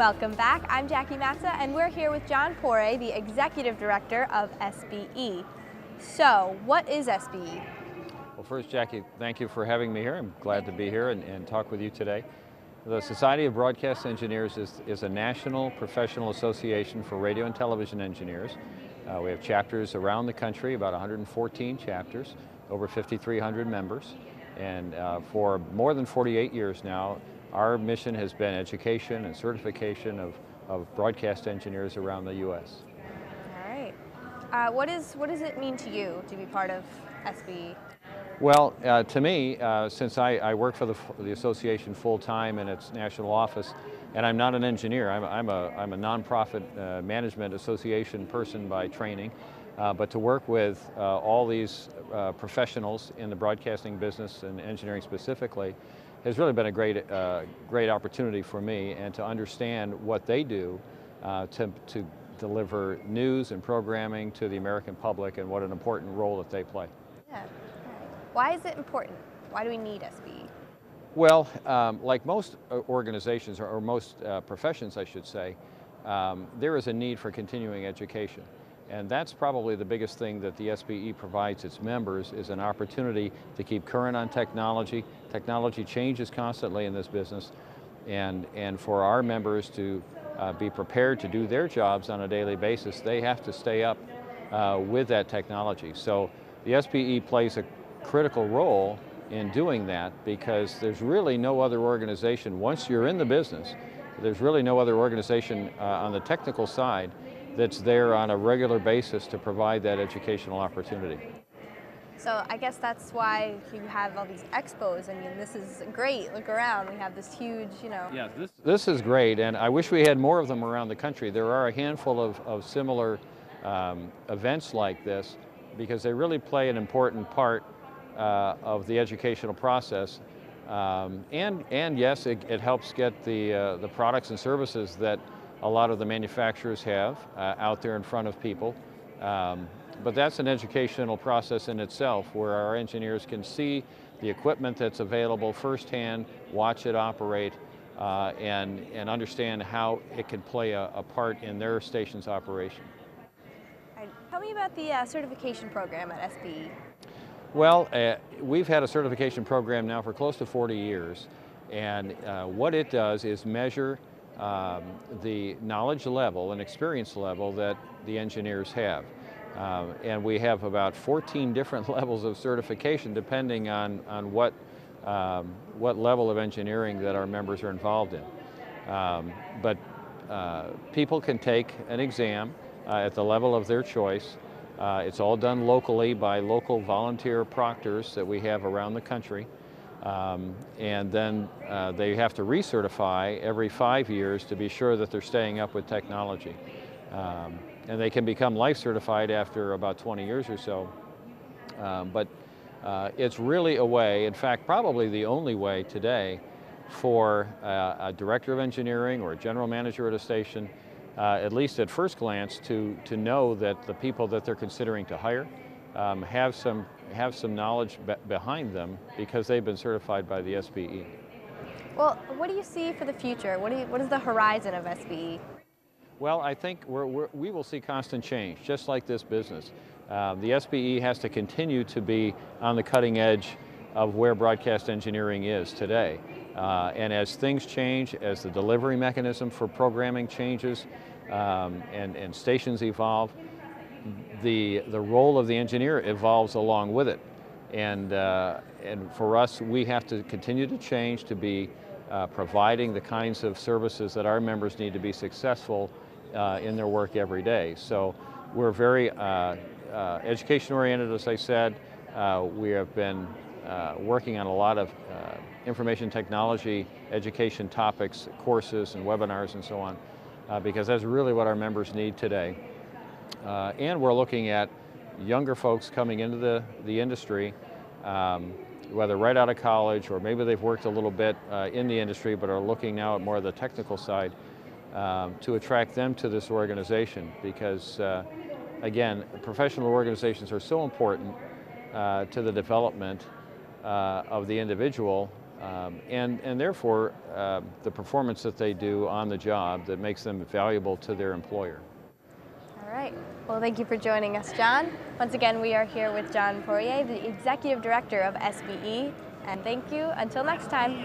Welcome back. I'm Jackie Matza, and we're here with John Poray, the Executive Director of SBE. So, what is SBE? Well, first, Jackie, thank you for having me here. I'm glad to be here and talk with you today. The Society of Broadcast Engineers is a national professional association for radio and television engineers. We have chapters around the country, about 114 chapters, over 5,300 members. And for more than 48 years now, our mission has been education and certification of broadcast engineers around the U.S. All right. What does it mean to you to be part of SBE? Well, to me, since I work for the association full-time in its national office, and I'm not an engineer, I'm a nonprofit management association person by training, but to work with all these professionals in the broadcasting business and engineering specifically has really been a great opportunity for me, and to understand what they do to deliver news and programming to the American public, and what an important role that they play. Yeah. Why is it important? Why do we need SBE? Well, like most organizations, or most professions, I should say, there is a need for continuing education. And that's probably the biggest thing that the SBE provides its members, is an opportunity to keep current on technology. Technology changes constantly in this business, and for our members to be prepared to do their jobs on a daily basis, they have to stay up with that technology. So the SBE plays a critical role in doing that, because there's really no other organization, once you're in the business, there's really no other organization on the technical side that's there on a regular basis to provide that educational opportunity. So I guess that's why you have all these expos. I mean, this is great. Look around. We have this huge, Yeah, this is great, and I wish we had more of them around the country. There are a handful of similar events like this, because they really play an important part of the educational process. And yes, it helps get the products and services that a lot of the manufacturers have out there in front of people. But that's an educational process in itself, where our engineers can see the equipment that's available firsthand, watch it operate, and understand how it can play a part in their station's operation. Tell me about the certification program at SBE. Well, we've had a certification program now for close to 40 years, and what it does is measure the knowledge level and experience level that the engineers have. And we have about 14 different levels of certification, depending on what level of engineering that our members are involved in. But people can take an exam at the level of their choice. It's all done locally by local volunteer proctors that we have around the country. And then they have to recertify every 5 years to be sure that they're staying up with technology. And they can become life certified after about 20 years or so. But it's really a way, in fact, probably the only way today, for a director of engineering or a general manager at a station, at least at first glance, to know that the people that they're considering to hire have some knowledge behind them, because they've been certified by the SBE. Well, what do you see for the future? What is the horizon of SBE? Well, I think we will see constant change, just like this business. The SBE has to continue to be on the cutting edge of where broadcast engineering is today. And as things change, as the delivery mechanism for programming changes, and stations evolve, the role of the engineer evolves along with it. And for us, we have to continue to change to be providing the kinds of services that our members need to be successful in their work every day. So we're very education oriented, as I said. We have been working on a lot of information technology education topics, courses and webinars and so on, because that's really what our members need today. And we're looking at younger folks coming into the industry, whether right out of college or maybe they've worked a little bit in the industry but are looking now at more of the technical side, to attract them to this organization, because again, professional organizations are so important to the development of the individual, and therefore the performance that they do on the job that makes them valuable to their employer. All right. Well, thank you for joining us, John. Once again, we are here with John Poray, the Executive Director of SBE, and thank you. Until next time.